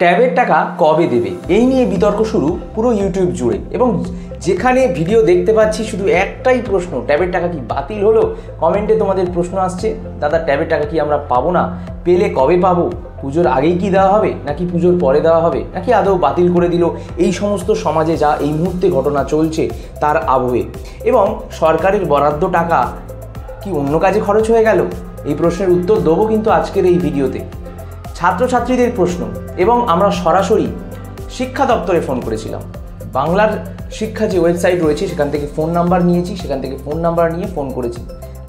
ট্যাবের টাকা কবে দেবে এই নিয়ে বিতর্ক শুরু পুরো ইউটিউব জুড়ে, এবং যেখানে ভিডিও দেখতে পাচ্ছি শুধু একটাই প্রশ্ন, ট্যাবের টাকা কি বাতিল হলো? কমেন্টে তোমাদের প্রশ্ন আসছে, দাদা ট্যাবের টাকা কি আমরা পাবো না? পেলে কবে পাবো? পুজোর আগেই কি দেওয়া হবে, নাকি পুজোর পরে দেওয়া হবে, নাকি আদৌ বাতিল করে দিল? এই সমস্ত সমাজে যা এই মুহূর্তে ঘটনা চলছে তার আবহে, এবং সরকারের বরাদ্দ টাকা কি অন্য কাজে খরচ হয়ে গেল? এই প্রশ্নের উত্তর দেবো কিন্তু আজকের এই ভিডিওতে। ছাত্রছাত্রীদের প্রশ্ন, এবং আমরা সরাসরি শিক্ষা দপ্তরে ফোন করেছিলাম। বাংলার শিক্ষা যে ওয়েবসাইট রয়েছে সেখান থেকে ফোন নাম্বার নিয়েছি, সেখান থেকে ফোন নাম্বার নিয়ে ফোন করেছি।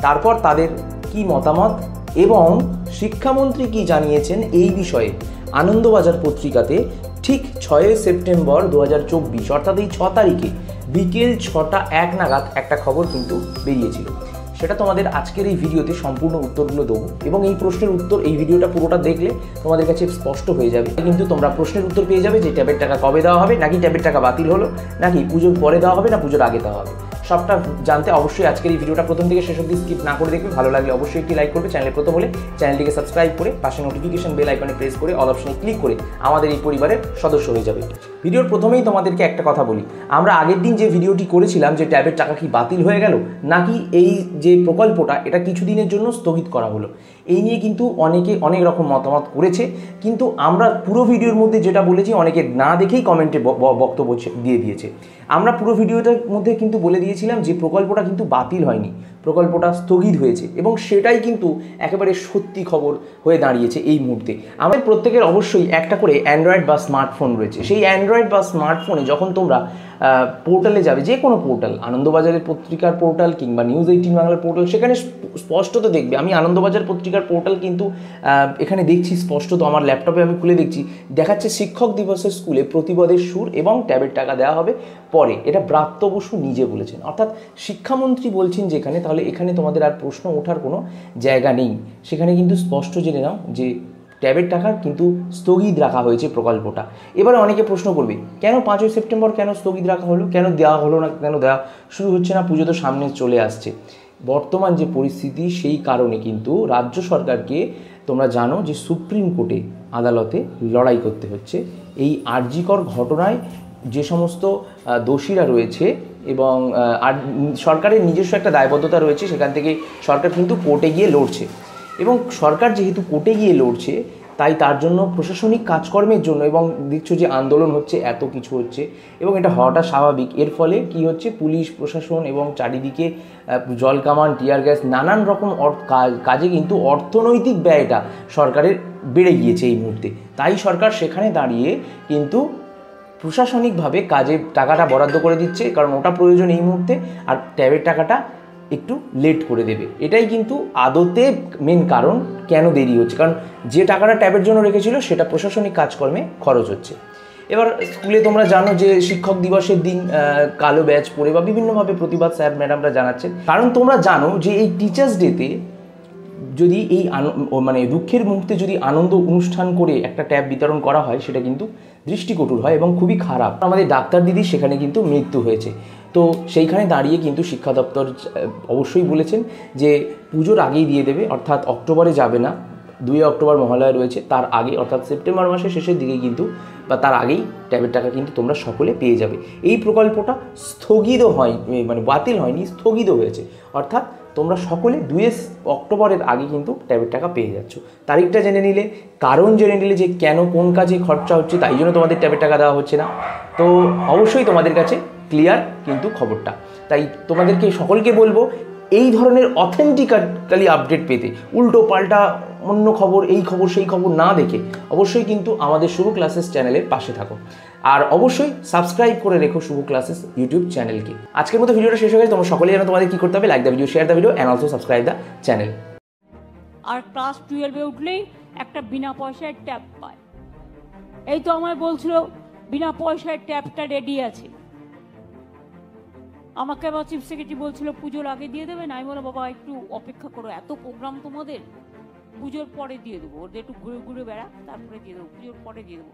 তারপর তাদের কি মতামত এবং শিক্ষামন্ত্রী কি জানিয়েছেন এই বিষয়ে আনন্দবাজার পত্রিকাতে ঠিক 6 সেপ্টেম্বর 2024 অর্থাৎ এই 6 তারিখে বিকেল 6টা 1 নাগাদ একটা খবর কিন্তু বেরিয়েছিল। সেটা তোমাদের আজকের এই ভিডিওতে সম্পূর্ণ উত্তরগুলো দেবো, এবং এই প্রশ্নের উত্তর এই ভিডিওটা পুরোটা দেখলে তোমাদের কাছে স্পষ্ট হয়ে যাবে। কিন্তু তোমরা প্রশ্নের উত্তর পেয়ে যাবে যে ট্যাবের টাকা কবে দেওয়া হবে, নাকি ট্যাবের টাকা বাতিল হলো, নাকি পুজোর পরে দেওয়া হবে, না পুজোর আগে দেওয়া হবে। সবটা জানতে অবশ্যই আজকের এই ভিডিওটা প্রথম থেকে শেষ অবধি স্কিপ না করে দেখবে। ভালো লাগলে অবশ্যই একটি লাইক করবে, চ্যানেলে প্রথম হলে চ্যানেলটিকে সাবস্ক্রাইব করে পাশে নোটিফিকেশন বেল আইকনে প্রেস করে অল অপশনে ক্লিক করে আমাদের এই পরিবারের সদস্য হয়ে যাবে। ভিডিওর প্রথমেই তোমাদেরকে একটা কথা বলি, আমরা আগের দিন যে ভিডিওটি করেছিলাম যে ট্যাবের টাকা কি বাতিল হয়ে গেল, নাকি এই যে প্রকল্পটা এটা কিছুদিনের জন্য স্থগিত করা হলো, এই নিয়ে কিন্তু অনেকে অনেক রকম মতামত করেছে। কিন্তু আমরা পুরো ভিডিওর মধ্যে যেটা বলেছি অনেকে না দেখেই কমেন্টে বক্তব্য দিয়ে দিয়েছে। আমরা পুরো ভিডিওটার মধ্যে কিন্তু বলে দিয়েছিলাম যে প্রকল্পটা কিন্তু বাতিল হয়নি, প্রকল্পটা স্থগিত হয়েছে, এবং সেটাই কিন্তু একেবারে সত্যি খবর হয়ে দাঁড়িয়েছে এই মুহূর্তে। আমাদের প্রত্যেকের অবশ্যই একটা করে অ্যান্ড্রয়েড বা স্মার্টফোন রয়েছে। সেই অ্যান্ড্রয়েড বা স্মার্টফোনে যখন তোমরা পোর্টালে যাবে, যে কোনো পোর্টাল, আনন্দবাজারের পত্রিকার পোর্টাল কিংবা নিউজ 18 বাংলার পোর্টাল, সেখানে স্পষ্টত দেখবে, আমি আনন্দবাজার পত্রিকার পোর্টাল কিন্তু এখানে দেখছি স্পষ্টত, আমার ল্যাপটপে আমি খুলে দেখছি, দেখাচ্ছে শিক্ষক দিবসের স্কুলে প্রতিবাদের সুর এবং ট্যাবের টাকা দেওয়া হবে পরে। এটা ব্রাত্য বসু নিজে বলেছেন, অর্থাৎ শিক্ষামন্ত্রী বলছেন যেখানে, তাহলে এখানে তোমাদের আর প্রশ্ন ওঠার কোনো জায়গা নেই। সেখানে কিন্তু স্পষ্ট জেনে নাও যে ট্যাবের টাকা কিন্তু স্থগিত রাখা হয়েছে প্রকল্পটা। এবারে অনেকে প্রশ্ন করবে, কেন 5 সেপ্টেম্বর কেন স্থগিত রাখা হলো, কেন দেওয়া হলো না, কেন দেওয়া শুরু হচ্ছে না? পুজো তো সামনে চলে আসছে। বর্তমান যে পরিস্থিতি সেই কারণে কিন্তু রাজ্য সরকারকে, তোমরা জানো যে সুপ্রিম কোর্টে আদালতে লড়াই করতে হচ্ছে এই আরজিকর ঘটনায় যে সমস্ত দোষীরা রয়েছে, এবং সরকারের নিজস্ব একটা দায়বদ্ধতা রয়েছে, সেখান থেকে সরকার কিন্তু কোর্টে গিয়ে লড়ছে। এবং সরকার যেহেতু কোর্টে গিয়ে লড়ছে, তাই তার জন্য প্রশাসনিক কাজকর্মের জন্য, এবং দেখছো যে আন্দোলন হচ্ছে, এত কিছু হচ্ছে, এবং এটা হওয়াটা স্বাভাবিক। এর ফলে কি হচ্ছে, পুলিশ প্রশাসন এবং চারিদিকে জল কামান, টিয়ার গ্যাস, নানান রকম কাজে কিন্তু অর্থনৈতিক ব্যয়টা সরকারের বেড়ে গিয়েছে এই মুহূর্তে। তাই সরকার সেখানে দাঁড়িয়ে কিন্তু প্রশাসনিকভাবে কাজে টাকাটা বরাদ্দ করে দিচ্ছে, কারণ ওটা প্রয়োজন এই মুহূর্তে, আর ট্যাবের টাকাটা একটু লেট করে দেবে। এটাই কিন্তু আদতে মেন কারণ কেন দেরি হচ্ছে, কারণ যে টাকাটা ট্যাবের জন্য রেখেছিল সেটা প্রশাসনিক কাজকর্মে খরচ হচ্ছে। এবার স্কুলে তোমরা জানো যে শিক্ষক দিবসের দিন কালো ব্যাজ পরে বা বিভিন্নভাবে প্রতিবাদ স্যার ম্যাডামরা জানাচ্ছেন, কারণ তোমরা জানো যে এই টিচার্স ডেতে যদি এই মানে দুঃখের মুহূর্তে যদি আনন্দ অনুষ্ঠান করে একটা ট্যাব বিতরণ করা হয়, সেটা কিন্তু দৃষ্টিকটুর হয় এবং খুবই খারাপ। আমাদের ডাক্তার দিদি সেখানে কিন্তু মৃত্যু হয়েছে। তো সেইখানে দাঁড়িয়ে কিন্তু শিক্ষা দপ্তর অবশ্যই বলেছেন যে পুজোর আগেই দিয়ে দেবে, অর্থাৎ অক্টোবরে যাবে না, 2 অক্টোবর মহালয়া রয়েছে, তার আগে অর্থাৎ সেপ্টেম্বর মাসের শেষের দিকে কিন্তু বা তার আগেই ট্যাবের টাকা কিন্তু তোমরা সকলে পেয়ে যাবে। এই প্রকল্পটা স্থগিত হয়, মানে বাতিল হয়নি, স্থগিত হয়েছে, অর্থাৎ তোমরা সকলে 2 অক্টোবরের আগে কিন্তু ট্যাবের টাকা পেয়ে যাচ্ছ। তারিখটা জেনে নিলে, কারণ জেনে নিলে যে কেন কোন কাজে খরচা হচ্ছে, তাই জন্য তোমাদের ট্যাবের টাকা দেওয়া হচ্ছে না। তো অবশ্যই তোমাদের কাছে ক্লিয়ার কিন্তু খবরটা। তাই তোমাদেরকে সকলকে বলবো, এই ধরনের অথেন্টিক্যালি আপডেট পেতে, উল্টো পাল্টা অন্য খবর, এই খবর সেই খবর না দেখে অবশ্যই কিন্তু আমাদের শুভ ক্লাসেস চ্যানেলের পাশে থাকো, আর অবশ্যই সাবস্ক্রাইব করে রেখো শুভ ক্লাসেস ইউটিউব চ্যানেলকে। আজকের মতো ভিডিওটা শেষ হয়ে গেছে। তোমরা সকলেই জানো তোমাদের কি করতে হবে, like the video, share the video, and also subscribe the channel. আর ক্লাস 12-এ উঠলেই একটা বিনা পয়সায় ট্যাব পায়। এই তো আমায় বলছিল বিনা পয়সায় ট্যাবটা রেডি আছে। আমাকে আবার চিফ সেক্রেটারি বলছিল পুজোর আগে দিয়ে দেবেন। আমি বললাম বাবা একটু অপেক্ষা করো, এত প্রোগ্রাম তোমাদের, পুজোর পরে দিয়ে দেবো, ওদের একটু ঘুরে ঘুরে বেড়া, তারপরে দিয়ে দেবো, পুজোর পরে দিয়ে দেবো।